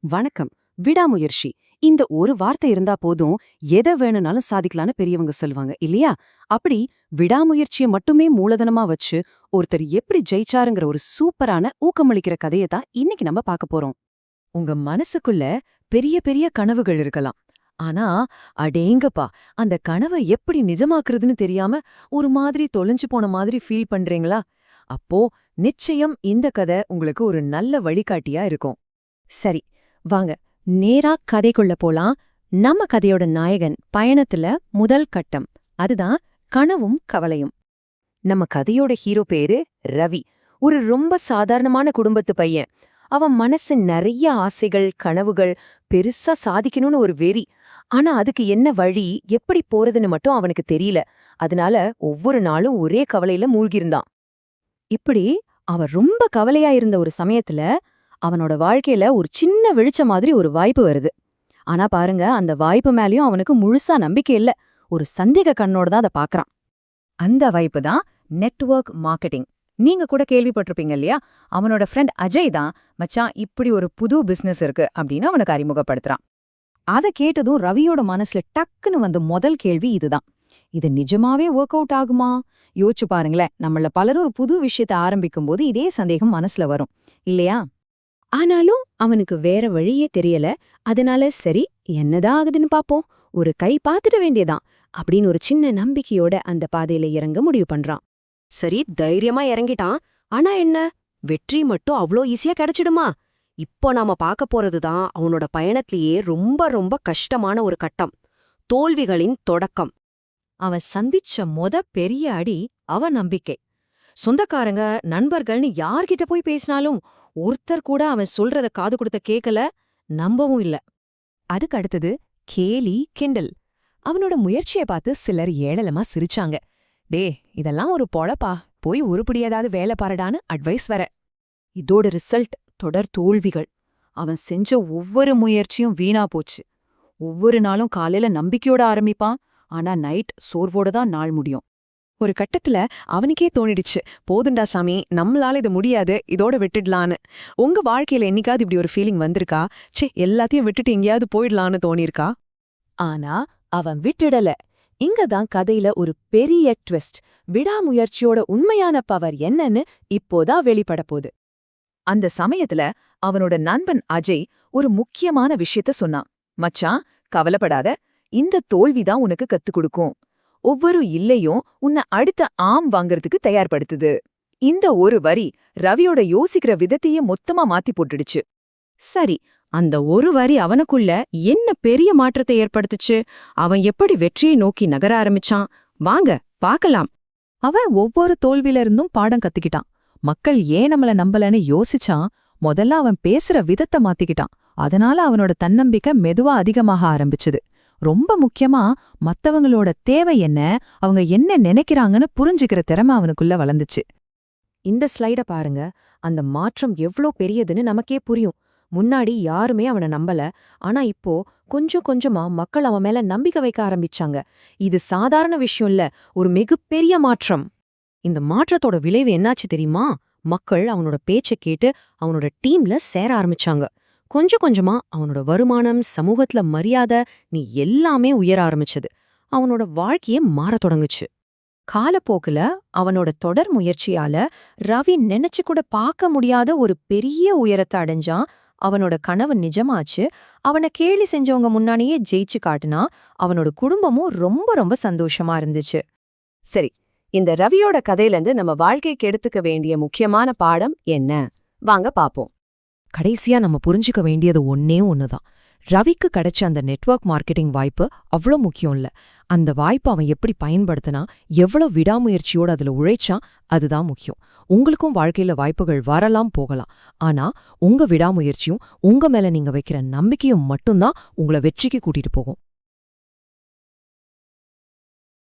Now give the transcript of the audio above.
வணக்கம். விடாமுயற்சி. இந்த ஒரு வார்த்தை இருந்தா போதும், எதை வேணும்னாலும் சாதிக்கலான்னு பெரியவங்க சொல்லுவாங்க இல்லையா? அப்படி விடாமுயற்சியை மட்டுமே மூலதனமா வச்சு ஒருத்தர் எப்படி ஜெயிச்சாருங்கிற ஒரு சூப்பரான ஊக்கமளிக்கிற கதையை தான் இன்னைக்கு நம்ம பார்க்க போறோம். உங்க மனசுக்குள்ள பெரிய பெரிய கனவுகள் இருக்கலாம். ஆனா அடேங்கப்பா, அந்த கனவை எப்படி நிஜமாக்குறதுன்னு தெரியாம ஒரு மாதிரி தொலைஞ்சு போன மாதிரி ஃபீல் பண்றீங்களா? அப்போ நிச்சயம் இந்த கதை உங்களுக்கு ஒரு நல்ல வழிகாட்டியா இருக்கும். சரி, வாங்க நேரா கதைக்குள்ள போலாம். நம்ம கதையோட நாயகன் பயணத்துல முதல் கட்டம், அதுதான் கனவும் கவலையும். நம்ம கதையோட ஹீரோ பேரு ரவி. ஒரு ரொம்ப சாதாரணமான குடும்பத்து பையன். அவன் மனசு நிறைய ஆசைகள், கனவுகள், பெருசா சாதிக்கணும்னு ஒரு வெறி. ஆனா அதுக்கு என்ன வழி, எப்படி போறதுன்னு மட்டும் அவனுக்கு தெரியல. அதனால ஒவ்வொரு நாளும் ஒரே கவலையில மூழ்கியிருந்தான். இப்படி அவன் ரொம்ப கவலையா இருந்த ஒரு சமயத்துல அவனோட வாழ்க்கையில ஒரு சின்ன வெளிச்ச மாதிரி ஒரு வாய்ப்பு வருது. ஆனா பாருங்க, அந்த வாய்ப்பு மேலயும் அவனுக்கு முழுசா நம்பிக்கை இல்ல. ஒரு சந்தேக கண்ணோட தான் அதை பாக்குறான். அந்த வாய்ப்பு தான் நெட்வொர்க் மார்க்கெட்டிங். நீங்க கூட கேள்விப்பட்டிருப்பீங்க இல்லையா? அவனோட ஃப்ரெண்ட் அஜய் தான், மச்சான் இப்படி ஒரு புது பிசினஸ் இருக்கு அப்படின்னு அவனுக்கு அறிமுகப்படுத்துறான். அதை கேட்டதும் ரவியோட மனசுல டக்குன்னு வந்த முதல் கேள்வி இதுதான். இது நிஜமாவே ஒர்க் அவுட் ஆகுமா? யோசிச்சு பாருங்களேன், நம்மள பலரும் ஒரு புது விஷயத்தை ஆரம்பிக்கும் போது இதே சந்தேகம் மனசுல வரும் இல்லையா? ஆனாலும் அவனுக்கு வேற வழியே தெரியல. அதனால சரி, என்னதான் ஆகுதுன்னு பாப்போம், ஒரு கை பாத்துட வேண்டியதான் அப்படின்னு ஒரு சின்ன நம்பிக்கையோட அந்த பாதையில இறங்க முடிவு பண்றான். சரி, தைரியமா இறங்கிட்டான். ஆனா என்ன, வெற்றி மட்டும் அவ்ளோ ஈஸியா கிடைச்சிடுமா? இப்போ நாம பார்க்க போறதுதான் அவனோட பயணத்திலேயே ரொம்ப ரொம்ப கஷ்டமான ஒரு கட்டம், தோல்விகளின் தொடக்கம். அவன் சந்திச்ச பெரிய அடி அவன் நம்பிக்கை. சொந்தக்காரங்க, நண்பர்கள்னு யார்கிட்ட போய் பேசினாலும் ஒருத்தர் கூட அவன் சொல்றத காது கொடுத்த கேக்கல, நம்பவும் இல்ல. அதுக்கு அடுத்தது கேலி, கிண்டல். அவனோட முயற்சியை பார்த்து சிலர் ஏளனமா சிரிச்சாங்க. டே, இதெல்லாம் ஒரு பொழப்பா, போய் உருப்படி ஏதாவது வேலை பாருடான்னு அட்வைஸ் வர. இதோட ரிசல்ட் தொடர் தோல்விகள். அவன் செஞ்ச ஒவ்வொரு முயற்சியும் வீணா போச்சு. ஒவ்வொரு நாளும் காலையில நம்பிக்கையோட ஆரம்பிப்பான், ஆனா நைட் சோர்வோட தான் நாள் முடியும். ஒரு கட்டத்துல அவனுக்கே தோணிடுச்சு, போதுண்டா சாமி, நம்மளால இது முடியாது, இதோட விட்டுடலான்னு. உங்க வாழ்க்கையில என்னைக்காவது இப்படி ஒரு ஃபீலிங் வந்திருக்கா? எல்லாத்தையும் விட்டுட்டு எங்கேயாவது போயிடலான்னு தோணிருக்கா? ஆனா அவன் விட்டுடல. இங்கதான் கதையில ஒரு பெரிய ட்விஸ்ட். விடாமுயற்சியோட உண்மையான பவர் என்னன்னு இப்போதான் வெளிப்பட போகுது. அந்த சமயத்துல அவனோட நண்பன் அஜய் ஒரு முக்கியமான விஷயத்த சொன்னான். மச்சான், கவலைப்படாத, இந்த தோல்விதான் உனக்கு கத்துக் கொடுக்கும். ஒவ்வொரு இல்லையும் உன்னை அடுத்த ஆம் வாங்கறதுக்கு தயார்படுத்துது. இந்த ஒரு வரி ரவியோட யோசிக்கிற விதத்தையே மொத்தமா மாத்தி போட்டுடுச்சு. சரி, அந்த ஒரு வரி அவனுக்குள்ள என்ன பெரிய மாற்றத்தை ஏற்படுத்துச்சு? அவன் எப்படி வெற்றியை நோக்கி நகர ஆரம்பிச்சான்? வாங்க பார்க்கலாம். அவன் ஒவ்வொரு தோல்வியில இருந்தும் பாடம் கத்துக்கிட்டான். மக்கள் ஏன் நம்மள நம்பலன்னு யோசிச்சான். முதல்ல அவன் பேசுற விதத்தை மாத்திக்கிட்டான். அதனால அவனோட தன்னம்பிக்கை மெதுவா அதிகமாக ஆரம்பிச்சுது. ரொம்ப முக்கியமா மத்தவங்களோட தேவை என்ன, அவங்க என்ன நினைக்கிறாங்கன்னு புரிஞ்சுக்கிற திறமை அவனுக்குள்ள வளர்ந்துச்சு. இந்த ஸ்லைட பாருங்க, அந்த மாற்றம் எவ்ளோ பெரியதுன்னு நமக்கே புரியும். முன்னாடி யாருமே அவனை நம்பல. ஆனா இப்போ கொஞ்சம் கொஞ்சமா மக்கள் அவன் மேல நம்பிக்கை வைக்க ஆரம்பிச்சாங்க. இது சாதாரண விஷயம் இல்ல, ஒரு மிகப்பெரிய மாற்றம். இந்த மாற்றத்தோட விளைவு என்னாச்சு தெரியுமா? மக்கள் அவனோட பேச்சை கேட்டு அவனோட டீம்ல சேர ஆரம்பிச்சாங்க. கொஞ்சம் கொஞ்சமா அவனோட வருமானம், சமூகத்துல மரியாதை, நீ எல்லாமே உயர ஆரம்பிச்சது. அவனோட வாழ்க்கையே மாறத் தொடங்குச்சு. காலப்போக்குல அவனோட தொடர் முயற்சியால ரவி நினைச்சு கூட பார்க்க முடியாத ஒரு பெரிய உயரத்தை அடைஞ்சான். அவனோட கனவு நிஜமாச்சு. அவனை கேலி செஞ்சவங்க முன்னாடியே ஜெயிச்சு காட்டுனா. அவனோட குடும்பமும் ரொம்ப ரொம்ப சந்தோஷமா இருந்துச்சு. சரி, இந்த ரவியோட கதையிலேருந்து நம்ம வாழ்க்கைக்கு எடுத்துக்க வேண்டிய முக்கியமான பாடம் என்ன? வாங்க பாப்போம். கடைசியா நம்ம புரிஞ்சுக்க வேண்டியது ஒன்னே ஒண்ணுதான். ரவிக்கு கிடைச்ச அந்த நெட்வொர்க் மார்க்கெட்டிங் வாய்ப்பு அவ்வளோ முக்கியம் இல்ல. அந்த வாய்ப்பு அவன் எப்படி பயன்படுத்தினா, எவ்வளவு விடாமுயற்சியோடு அதுல உழைச்சான், அதுதான் முக்கியம். உங்களுக்கும் வாழ்க்கையில வாய்ப்புகள் வரலாம், போகலாம். ஆனா உங்க விடாமுயற்சியும் உங்க மேல நீங்க வைக்கிற நம்பிக்கையும் மட்டும்தான் உங்களை வெற்றிக்கு கூட்டிட்டு போகும்.